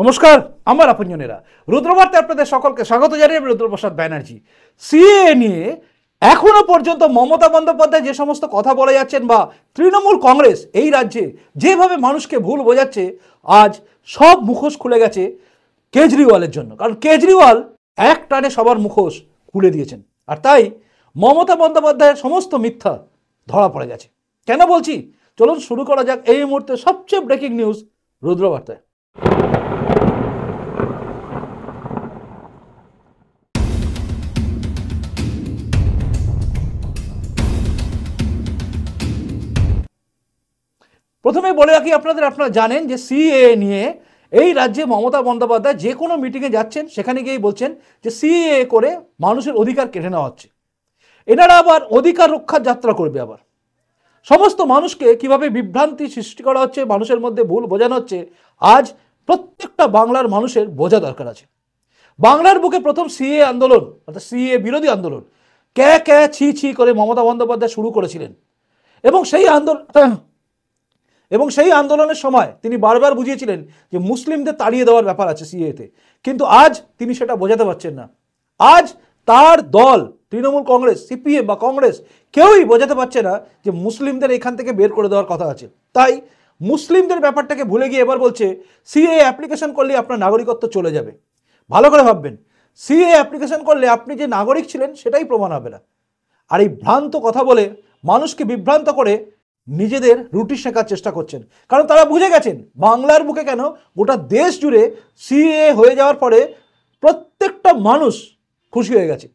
নমস্কার, আমার আপনজনেরা, রুদ্রবার্তে আপনাদের সকলকে স্বাগত জানিয়ে আমি রুদ্রপ্রসাদ ব্যানার্জি। সিএএ নিয়ে এখনো পর্যন্ত মমতা বন্দ্যোপাধ্যায় যে সমস্ত কথা বলে যাচ্ছেন বা তৃণমূল কংগ্রেস এই রাজ্যে যেভাবে মানুষকে ভুল বোঝাচ্ছে, আজ সব মুখোশ খুলে গেছে কেজরিওয়ালের জন্য। কারণ কেজরিওয়াল এক টানে সবার মুখোশ খুলে দিয়েছেন, আর তাই মমতা বন্দ্যোপাধ্যায়ের সমস্ত মিথ্যা ধরা পড়ে গেছে। কেন বলছি, চলুন শুরু করা যাক এই মুহূর্তে সবচেয়ে ব্রেকিং নিউজ রুদ্রবার্তায়। প্রথমে বলে রাখি আপনারা জানেন যে সিএএ নিয়ে এই রাজ্যে মমতা বন্দ্যোপাধ্যায় যে কোনো মিটিংয়ে যাচ্ছেন, সেখানে গিয়েই বলছেন যে সিএএ করে মানুষের অধিকার কেড়ে নেওয়া হচ্ছে। এনারা আবার অধিকার রক্ষার যাত্রা করবে, আবার সমস্ত মানুষকে কিভাবে বিভ্রান্তি সৃষ্টি করা হচ্ছে, মানুষের মধ্যে ভুল বোঝানো হচ্ছে, আজ প্রত্যেকটা বাংলার মানুষের বোঝা দরকার আছে। বাংলার বুকে প্রথম সিএএ আন্দোলন অর্থাৎ সিএএ বিরোধী আন্দোলন ক্যা ছি ছি করে মমতা বন্দ্যোপাধ্যায় শুরু করেছিলেন, এবং সেই আন্দোলনের সময় তিনি বারবার বুঝিয়েছিলেন যে মুসলিমদের তাড়িয়ে দেওয়ার ব্যাপার আছে সিএতে। কিন্তু আজ তিনি সেটা বোঝাতে পারছেন না। আজ তার দল তৃণমূল কংগ্রেস, সিপিএম বা কংগ্রেস কেউই বোঝাতে পারছে না যে মুসলিমদের এখান থেকে বের করে দেওয়ার কথা আছে। তাই মুসলিমদের ব্যাপারটাকে ভুলে গিয়ে এবার বলছে সিএ অ্যাপ্লিকেশন করলে আপনার নাগরিকত্ব চলে যাবে। ভালো করে ভাববেন, সিএ অ্যাপ্লিকেশন করলে আপনি যে নাগরিক ছিলেন সেটাই প্রমাণ হবে না। আর এই ভ্রান্ত কথা বলে মানুষকে বিভ্রান্ত করে নিজেদের রুটি শেখার চেষ্টা করছেন। কারণ তারা বুঝে গেছেন বাংলার বুকে কেন গোটা দেশ জুড়ে সিএ হয়ে যাওয়ার পরে প্রত্যেকটা মানুষ খুশি হয়ে গেছে।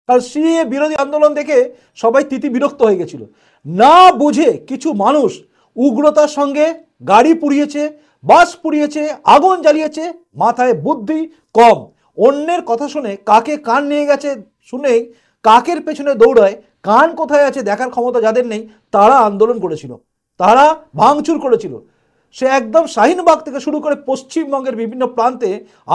কারণ সিএ বিরোধী আন্দোলন দেখে সবাই তিতি বিরক্ত হয়ে গেছিল। না বুঝে কিছু মানুষ উগ্রতার সঙ্গে গাড়ি পুড়িয়েছে, বাস পুড়িয়েছে, আগুন জ্বালিয়েছে। মাথায় বুদ্ধি কম, অন্যের কথা শুনে কাকে কান নিয়ে গেছে শুনেই কাকের পেছনে দৌড়ায়, কান কোথায় আছে দেখার ক্ষমতা যাদের নেই, তারা আন্দোলন করেছিল, তারা ভাঙচুর করেছিল। সে একদম শাহিনবাগ থেকে শুরু করে পশ্চিমবঙ্গের বিভিন্ন প্রান্তে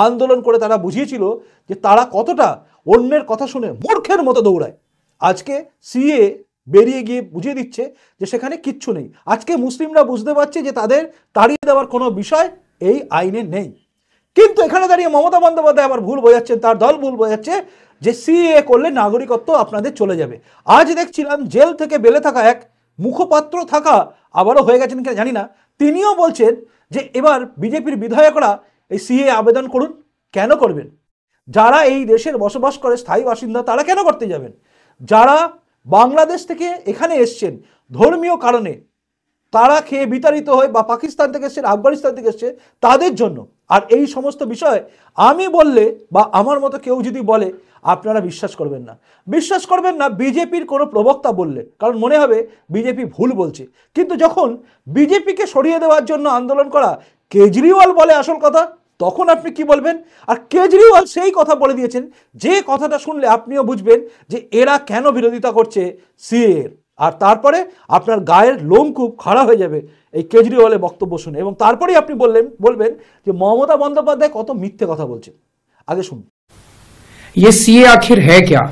আন্দোলন করে তারা বুঝিয়েছিল যে তারা কতটা অন্যের কথা শুনে মূর্খের মতো দৌড়ায়। আজকে সিএ বেরিয়ে গিয়ে বুঝিয়ে দিচ্ছে যে সেখানে কিচ্ছু নেই। আজকে মুসলিমরা বুঝতে পারছে যে তাদের তাড়িয়ে দেওয়ার কোনো বিষয় এই আইনে নেই। কিন্তু এখানে দাঁড়িয়ে মমতা বন্দ্যোপাধ্যায় আবার ভুল বোঝাচ্ছেন, তার দল ভুল বোঝাচ্ছে যে সিএ করলে নাগরিকত্ব আপনাদের চলে যাবে। আজ দেখছিলাম জেল থেকে বেলে থাকা এক মুখপাত্র থাকা, আবারও হয়ে গেছেন কিনা জানি না, তিনিও বলছেন যে এবার বিজেপির বিধায়করা এই সিএ আবেদন করুন। কেন করবেন? যারা এই দেশের বসবাস করে স্থায়ী বাসিন্দা তারা কেন করতে যাবেন? যারা বাংলাদেশ থেকে এখানে এসছেন ধর্মীয় কারণে, তারা খেয়ে বিতাড়িত হয়ে বা পাকিস্তান থেকে এসছে, আফগানিস্তান থেকে এসছে, তাদের জন্য। আর এই সমস্ত বিষয় আমি বললে বা আমার মতো কেউ যদি বলে আপনারা বিশ্বাস করবেন না, বিশ্বাস করবেন না বিজেপির কোনো প্রবক্তা বললে, কারণ মনে হবে বিজেপি ভুল বলছে। কিন্তু যখন বিজেপিকে সরিয়ে দেওয়ার জন্য আন্দোলন করা কেজরিওয়াল বলে আসল কথা, তখন আপনি কি বলবেন? আর কেজরিওয়াল সেই কথা বলে দিয়েছেন যে কথাটা শুনলে আপনিও বুঝবেন যে এরা কেন বিরোধিতা করছে সিএর। আর তারপরে আপনার গায়ের লোমকূপ খাড়া হয়ে যাবে এই কেজরিওয়ালের বক্তব্য শুনে, এবং তারপরেই আপনি বলবেন যে মমতা বন্দ্যোপাধ্যায় কত মিথ্যে কথা বলছে। আগে শুনুন। ये सीए आखिर है क्या?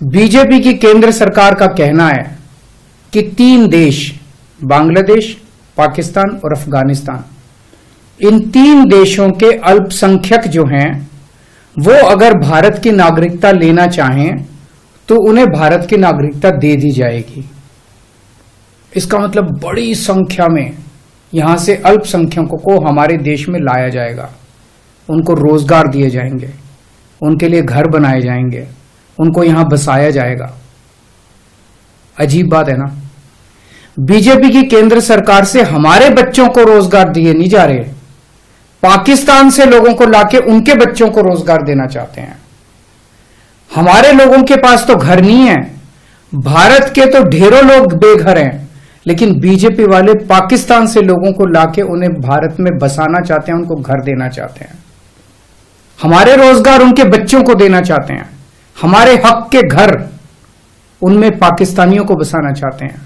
बीजेपी की केंद्र सरकार का कहना है कि 3 देश, बांग्लादेश, पाकिस्तान और अफगानिस्तान, इन 3 देशों के अल्पसंख्यक जो हैं वो अगर भारत की नागरिकता लेना चाहें तो उन्हें भारत की नागरिकता दे दी जाएगी। इसका मतलब बड़ी संख्या में यहां से अल्पसंख्यकों को हमारे देश में लाया जाएगा, उनको रोजगार दिए जाएंगे, उनके लिए घर बनाए जाएंगे, उनको यहां बसाया जाएगा। अजीब बात है ना? बीजेपी की केंद्र सरकार से हमारे बच्चों को रोजगार दिए नहीं जा रहे, पाकिस्तान से लोगों को लाके उनके बच्चों को रोजगार देना चाहते हैं। हमारे लोगों के पास तो घर नहीं है, भारत के तो ढेरों लोग बेघर हैं, लेकिन बीजेपी वाले पाकिस्तान से लोगों को लाके उन्हें भारत में बसाना चाहते हैं, उनको घर देना चाहते हैं, हमारे रोजगार उनके बच्चों को देना चाहते हैं, हमारे हक के घर उनमें पाकिस्तानियों को बसाना चाहते हैं।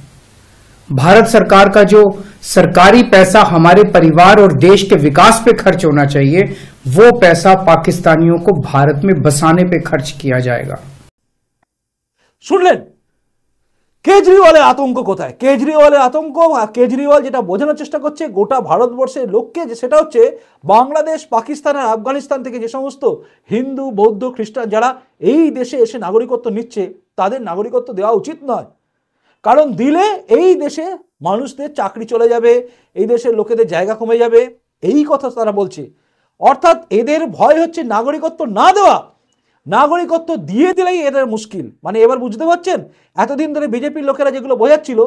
भारत सरकार का जो सरकारी पैसा हमारे परिवार और देश के विकास पे खर्च होना चाहिए, वो पैसा पाकिस्तानियों को भारत में बसाने पे खर्च किया जाएगा। শুনলেন কেজরিওয়ালের আতঙ্ক কোথায়? কেজরিওয়ালের আতঙ্ক, কেজরিওয়াল যেটা বোঝানোর চেষ্টা করছে গোটা ভারতবর্ষের লোককে, যে সেটা হচ্ছে বাংলাদেশ, পাকিস্তান আর আফগানিস্তান থেকে যে সমস্ত হিন্দু, বৌদ্ধ, খ্রিস্টান যারা এই দেশে এসে নাগরিকত্ব নিচ্ছে, তাদের নাগরিকত্ব দেওয়া উচিত নয়। কারণ দিলে এই দেশে মানুষদের চাকরি চলে যাবে, এই দেশের লোকেদের জায়গা কমে যাবে, এই কথা তারা বলছে। অর্থাৎ এদের ভয় হচ্ছে নাগরিকত্ব না দেওয়া। নাগরিকত্ব দিয়ে দিলেই এদের মুশকিল। মানে এবার বুঝতে পারছেন, এতদিন ধরে বিজেপির লোকেরা যেগুলো বোঝাচ্ছিল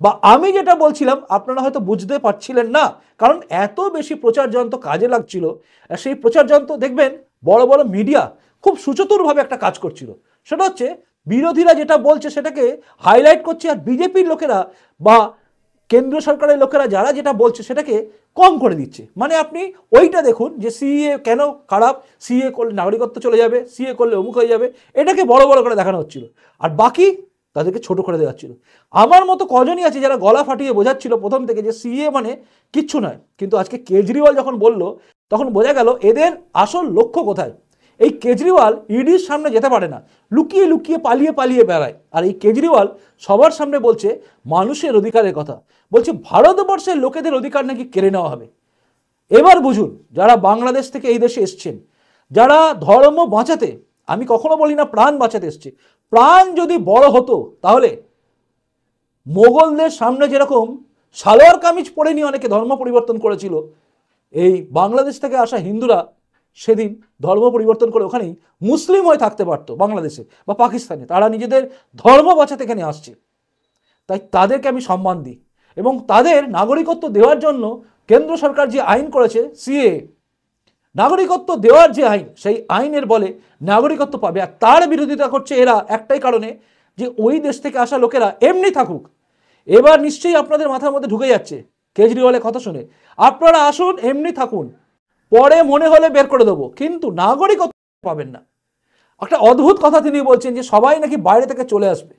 বা আমি যেটা বলছিলাম আপনারা হয়তো বুঝতে পারছিলেন না, কারণ এত বেশি প্রচার যন্ত্র কাজে লাগছিল। আর সেই প্রচার যন্ত্র দেখবেন বড় বড় মিডিয়া খুব সুচতুরভাবে একটা কাজ করছিল। সেটা হচ্ছে বিরোধীরা যেটা বলছে সেটাকে হাইলাইট করছে, আর বিজেপির লোকেরা বা কেন্দ্র সরকারের লোকেরা যারা যেটা বলছে সেটাকে কম করে দিচ্ছে। মানে আপনি ওইটা দেখুন যে সিএ কেন খারাপ, সিএ করলে নাগরিকত্ব চলে যাবে, সিএ করলে অমুক হয়ে যাবে, এটাকে বড় বড় করে দেখানো হচ্ছিল, আর বাকি তাদেরকে ছোট করে দেওয়া হচ্ছিল। আমার মতো কজনই আছে যারা গলা ফাটিয়ে বোঝাচ্ছিল প্রথম থেকে যে সিএ মানে কিচ্ছু নয়, কিন্তু আজকে কেজরিওয়াল যখন বলল তখন বোঝা গেল এদের আসল লক্ষ্য কোথায়। এই কেজরিওয়াল ইডির সামনে যেতে পারে না, লুকিয়ে লুকিয়ে পালিয়ে পালিয়ে বেড়ায়। আর এই কেজরিওয়াল সবার সামনে বলছে মানুষের অধিকারের কথা, বলছে ভারতবর্ষের লোকেদের অধিকার নাকি কেড়ে নেওয়া হবে। এবার বুঝুন, যারা বাংলাদেশ থেকে এই দেশে এসছেন, যারা ধর্ম বাঁচাতে, আমি কখনো বলি না প্রাণ বাঁচাতে এসছে, প্রাণ যদি বড় হতো তাহলে মোগলদের সামনে যেরকম সালোয়ার কামিজ পরে নিয়ে অনেকে ধর্ম পরিবর্তন করেছিল, এই বাংলাদেশ থেকে আসা হিন্দুরা সেদিন ধর্ম পরিবর্তন করে ওখানেই মুসলিম হয়ে থাকতে পারতো বাংলাদেশে বা পাকিস্তানে। তারা নিজেদের ধর্ম বাঁচাতে এখানে আসছে, তাই তাদেরকে আমি সম্মান দিই। এবং তাদের নাগরিকত্ব দেওয়ার জন্য কেন্দ্র সরকার যে আইন করেছে সিএএ, নাগরিকত্ব দেওয়ার যে আইন, সেই আইনের বলে নাগরিকত্ব পাবে। আর তার বিরোধিতা করছে এরা একটাই কারণে, যে ওই দেশ থেকে আসা লোকেরা এমনি থাকুক। এবার নিশ্চয়ই আপনাদের মাথার মধ্যে ঢুকে যাচ্ছে কেজরিওয়ালের কথা শুনে, আপনারা আসুন এমনি থাকুন, পরে মনে হলে বের করে দেবো, কিন্তু নাগরিকত্ব পাবেন না। একটা অদ্ভুত কথা তিনি বলছেন যে সবাই নাকি বাইরে থেকে চলে আসবে,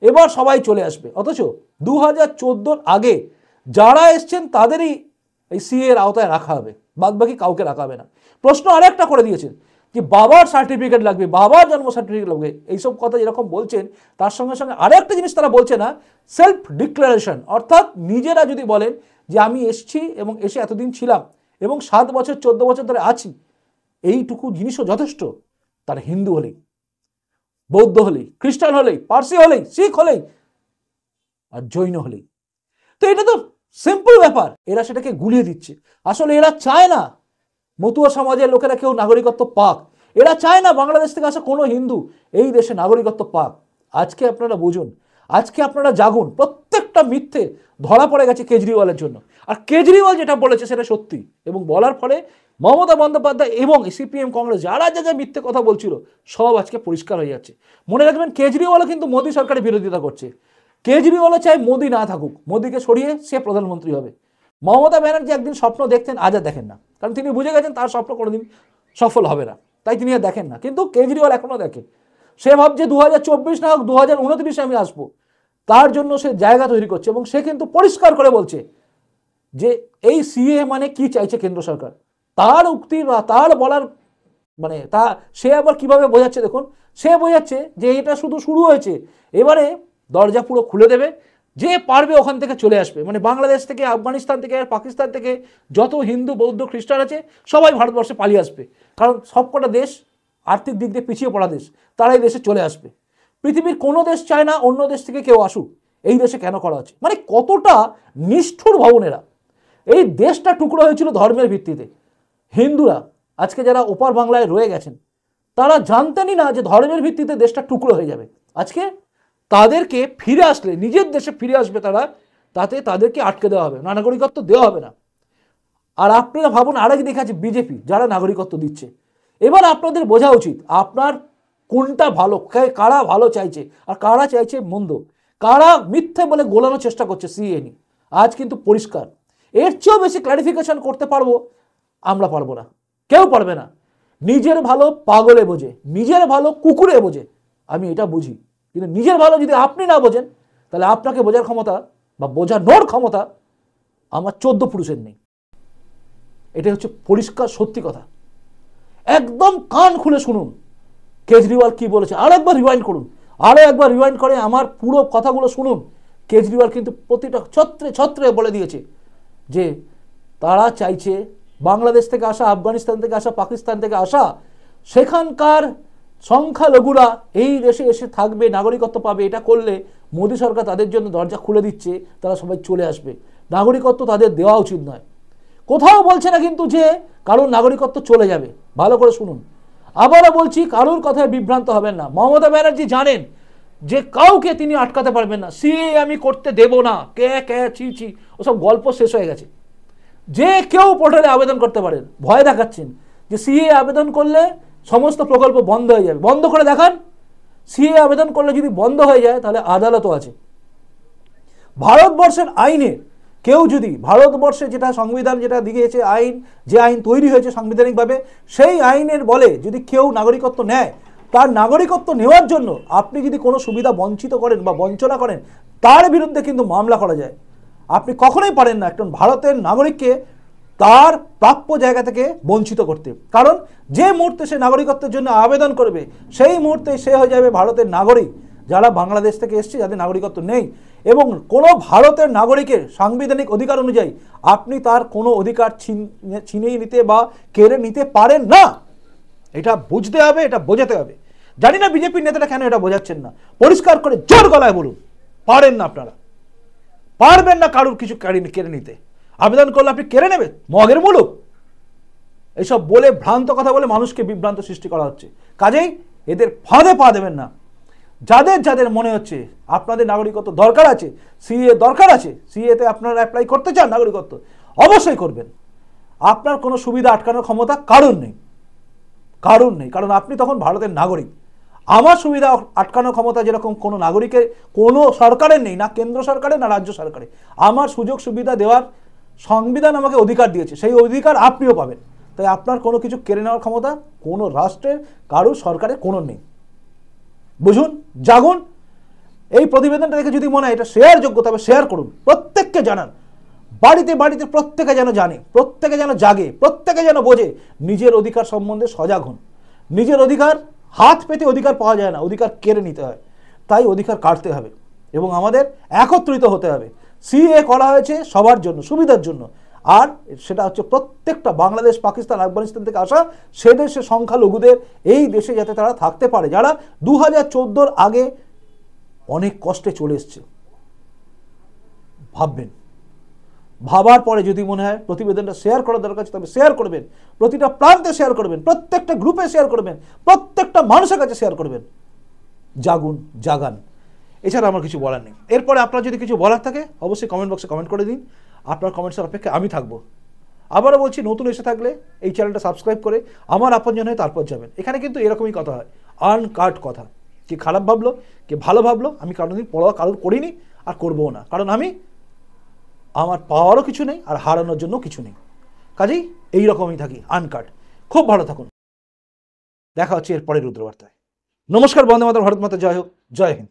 এবার সবাই চলে আসবে, অথচ 2014 আগে যারা এসছেন তাদেরই এই সিএ এর আওতায় রাখা হবে, বাদবাকি কাউকে রাখা হবে না। প্রশ্ন আরেকটা করে দিয়েছেন যে বাবার সার্টিফিকেট লাগবে, বাবার জন্ম সার্টিফিকেট লাগবে, এইসব কথা যেরকম বলছেন তার সঙ্গে সঙ্গে আরেকটা জিনিস তারা বলছে না, সেলফ ডিক্লারেশন। অর্থাৎ নিজেরা যদি বলেন যে আমি এসছি এবং এসে এতদিন ছিলাম এবং 7 বছর 14 বছর ধরে আছি, এইটুকু জিনিসও যথেষ্ট। তার হিন্দু হলেই, বৌদ্ধ হলেই, খ্রিস্টান হলেই, পার্সি হলেই, শিখ হলেই আর জৈন হলেই। তো এটা তো সিম্পল ব্যাপার, এরা সেটাকে গুলিয়ে দিচ্ছে। আসলে এরা চায় না মতুয়া সমাজের লোকেরা কেউ নাগরিকত্ব পাক, এরা চায় না বাংলাদেশ থেকে আসা কোনো হিন্দু এই দেশে নাগরিকত্ব পাক। আজকে আপনারা বুঝুন, আজকে আপনারা জাগুন, প্রত্যেকটা মিথ্যে ধরা পড়ে গেছে কেজরিওয়ালের জন্য। আর কেজরিওয়াল যেটা বলেছে সেটা সত্যি, এবং বলার ফলে মমতা বন্দ্যোপাধ্যায় এবং সিপিএম কংগ্রেস যারা যা যা মিথ্যে কথা বলছিল সব আজকে পরিষ্কার হয়ে যাচ্ছে। মনে রাখবেন কেজরিওয়ালও কিন্তু মোদী সরকারের বিরোধিতা করছে। কেজরিওয়ালও চায় মোদী না থাকুক, মোদীকে সরিয়ে সে প্রধানমন্ত্রী হবে। মমতা ব্যানার্জি একদিন স্বপ্ন দেখতেন, আজ আর দেখেন না, কারণ তিনি বুঝে গেছেন তার স্বপ্ন কোনোদিন সফল হবে না, তাই তিনি আর দেখেন না। কিন্তু কেজরিওয়াল এখনো দেখে, সে ভাবছে 2024 না হোক 2029 আমি আসবো, তার জন্য সে জায়গা তৈরি করছে। এবং সে কিন্তু পরিষ্কার করে বলছে যে এই সিএ মানে কি চাইছে কেন্দ্র সরকার, তার উক্তি বা তার বলার মানে তা সে আবার কিভাবে বোঝাচ্ছে দেখুন। সে বোঝাচ্ছে যে এটা শুধু শুরু হয়েছে, এবারে দরজা পুরো খুলে দেবে, যে পারবে ওখান থেকে চলে আসবে। মানে বাংলাদেশ থেকে, আফগানিস্তান থেকে আর পাকিস্তান থেকে যত হিন্দু, বৌদ্ধ, খ্রিস্টান আছে সবাই ভারতবর্ষে পালিয়ে আসবে, কারণ সবকটা দেশ আর্থিক দিক দিয়ে পিছিয়ে পড়া দেশ, তারাই দেশে চলে আসবে। পৃথিবীর কোনো দেশ চায় না অন্য দেশ থেকে কেউ আসুক, এই দেশে কেন করা হচ্ছে। মানে কতটা নিষ্ঠুর ভাবনেরা। এই দেশটা টুকরো হয়েছিল ধর্মের ভিত্তিতে। হিন্দুরা আজকে যারা ওপার বাংলায় রয়ে গেছেন তারা জানতেনই না যে ধর্মের ভিত্তিতে দেশটা টুকরো হয়ে যাবে। আজকে তাদেরকে ফিরে আসলে, নিজের দেশে ফিরে আসবে তারা, তাতে তাদেরকে আটকে দেওয়া হবে, নাগরিকত্ব দেওয়া হবে না। আর আপনারা ভাবুন আরেক দিকে আছে বিজেপি, যারা নাগরিকত্ব দিচ্ছে। এবার আপনাদের বোঝা উচিত আপনার কোনটা ভালো, কারা ভালো চাইছে আর কারা চাইছে মন্দ, কারা মিথ্যে বলে গোলানোর চেষ্টা করছে সিএ নিয়ে। আজ কিন্তু পরিষ্কার। এর চেয়েও বেশি ক্ল্যারিফিকেশন করতে পারবো আমরা, পারবো না, কেউ পারবে না। নিজের ভালো পাগলে বোঝে, নিজের ভালো কুকুরে বোঝে, আমি এটা বুঝি। কিন্তু নিজের ভালো যদি আপনি না বোঝেন তাহলে আপনাকে বোঝার ক্ষমতা বা বোঝানোর ক্ষমতা আমার 14 পুরুষের নেই। এটা হচ্ছে পরিষ্কার সত্যি কথা। একদম কান খুলে শুনুন কেজরিওয়াল কি বলেছে, আর একবার রিওয়াইন্ড করুন, আরও একবার রিওয়াইন্ড করে আমার পুরো কথাগুলো শুনুন। কেজরিওয়াল কিন্তু প্রতিটা ছত্রে ছত্রে বলে দিয়েছে যে তারা চাইছে বাংলাদেশ থেকে আসা, আফগানিস্তান থেকে আসা, পাকিস্তান থেকে আসা সেখানকার সংখ্যালঘুরা এই দেশে এসে থাকবে, নাগরিকত্ব পাবে। এটা করলে মোদী সরকার তাদের জন্য দরজা খুলে দিচ্ছে, তারা সবাই চলে আসবে। নাগরিকত্ব তাদের দেওয়া উচিত নয়। কোথাও বলছে না কিন্তু যে কারোর নাগরিকত্ব চলে যাবে। ভালো করে শুনুন, আবারও বলছি, কারোর কথায় বিভ্রান্ত হবেন না। মমতা ব্যানার্জি জানেন যে কাউকে তিনি আটকাতে পারবেন না। সিএ আমি করতে দেব না, কে কে ছি ছি, ওসব গল্প শেষ হয়ে গেছে। যে কেউ পোর্টালে আবেদন করতে পারেন। ভয় দেখাচ্ছেন যে সিএ আবেদন করলে সমস্ত প্রকল্প বন্ধ হয়ে যাবে। বন্ধ করে দেখান। সিএ আবেদন করলে যদি বন্ধ হয়ে যায় তাহলে আদালতও আছে। ভারতবর্ষের আইনে কেউ যদি, ভারতবর্ষে যেটা সংবিধান যেটা দিয়েছে আইন, যে আইন তৈরি হয়েছে সাংবিধানিকভাবে, সেই আইনের বলে যদি কেউ নাগরিকত্ব নেয়, তার নাগরিকত্ব নেওয়ার জন্য আপনি যদি কোনো সুবিধা বঞ্চিত করেন বা বঞ্চনা করেন, তার বিরুদ্ধে কিন্তু মামলা করা যায়। আপনি কখনোই পারেন না একজন ভারতের নাগরিককে তার প্রাপ্য জায়গা থেকে বঞ্চিত করতে। কারণ যে মুহূর্তে সে নাগরিকত্বের জন্য আবেদন করবে, সেই মুহূর্তে সে হয়ে যাবে ভারতের নাগরিক। যারা বাংলাদেশ থেকে এসছে, যাদের নাগরিকত্ব নেই, এবং কোনো ভারতের নাগরিকের সাংবিধানিক অধিকার অনুযায়ী আপনি তার কোনো অধিকার ছিনিয়ে নিতে বা কেড়ে নিতে পারেন না। এটা বুঝতে হবে, এটা বোঝাতে হবে। জানি না বিজেপির নেতারা কেন এটা বোঝাচ্ছেন না। পরিষ্কার করে জোর গলায় বলুন, পারেন না, আপনারা পারবেন না কারোর কিছু কেড়ে নিতে। আবেদন করলে আপনি কেড়ে নেবেন, মগের মুলুক। এইসব বলে ভ্রান্ত কথা বলে মানুষকে বিভ্রান্ত সৃষ্টি করা হচ্ছে। কাজেই এদের ফাঁদে পা দেবেন না। যাদের যাদের মনে হচ্ছে আপনাদের নাগরিকত্ব দরকার আছে, সিএ দরকার আছে, সিএতে আপনারা অ্যাপ্লাই করতে চান নাগরিকত্ব, অবশ্যই করবেন। আপনার কোনো সুবিধা আটকানোর ক্ষমতা কারণ নেই, কারণ নেই। কারণ আপনি তখন ভারতের নাগরিক। আমার সুবিধা আটকানোর ক্ষমতা যেরকম কোনো নাগরিকের, কোনো সরকারের নেই, না কেন্দ্র সরকারের না রাজ্য সরকারের। আমার সুযোগ সুবিধা দেওয়ার সংবিধান আমাকে অধিকার দিয়েছে, সেই অধিকার আপনিও পাবেন। তাই আপনার কোনো কিছু কেড়ে নেওয়ার ক্ষমতা কোনো রাষ্ট্রের, কারো সরকারের কোনো নেই। বুঝুন, জাগুন। এই প্রতিবেদনটা দেখে যদি মনে হয় এটা শেয়ার যোগ্য, তবে শেয়ার করুন, প্রত্যেককে জানান। বাড়িতে বাড়িতে প্রত্যেকে যেন জানে, প্রত্যেকে যেন জাগে, প্রত্যেকে যেন বোঝে নিজের অধিকার সম্বন্ধে সজাগ হন। নিজের অধিকার হাত পেতে অধিকার পাওয়া যায় না, অধিকার কেড়ে নিতে হয়। তাই অধিকার কাটতে হবে এবং আমাদের একত্রিত হতে হবে। সিএ করা হয়েছে সবার জন্য, সুবিধার জন্য। আর সেটা হচ্ছে প্রত্যেকটা বাংলাদেশ, পাকিস্তান, আফগানিস্তান থেকে আসা সে দেশের সংখ্যালঘুদের এই দেশে যাতে তারা থাকতে পারে, যারা 2014 আগে অনেক কষ্টে চলে এসছে। ভাববেন, ভাবার পরে যদি মনে হয় প্রতিবেদনটা শেয়ার করা দরকার আছে, তবে শেয়ার করবেন। প্রতিটা প্রান্তে শেয়ার করবেন, প্রত্যেকটা গ্রুপে শেয়ার করবেন, প্রত্যেকটা মানুষের কাছে শেয়ার করবেন। জাগুন, জাগান। এছাড়া আমার কিছু বলার নেই। এরপরে আপনার যদি কিছু বলার থাকে অবশ্যই কমেন্ট বক্সে কমেন্ট করে দিন। আপনার কমেন্টসের অপেক্ষায় আমি থাকবো। আবারও বলছি, নতুন এসে থাকলে এই চ্যানেলটা সাবস্ক্রাইব করে আমার আপনজন হয়ে তারপর যাবেন। এখানে কিন্তু এরকমই কথা হয়, আনকাট কথা। কি খারাপ ভাবলো, কে ভালো ভাবলো, আমি কোনোদিন পড়া কারোর করিনি আর করবও না। কারণ আমার পাওয়ারও কিছু নেই আর হারানোর জন্য কিছু নেই। কাজেই এইরকমই থাকি, আনকাট। খুব ভালো থাকুন। দেখা হচ্ছে এরপরে রুদ্রবার্তায়। নমস্কার, বন্দে মাতরম, ভারত মাতা জয় হোক, জয় হিন্দ।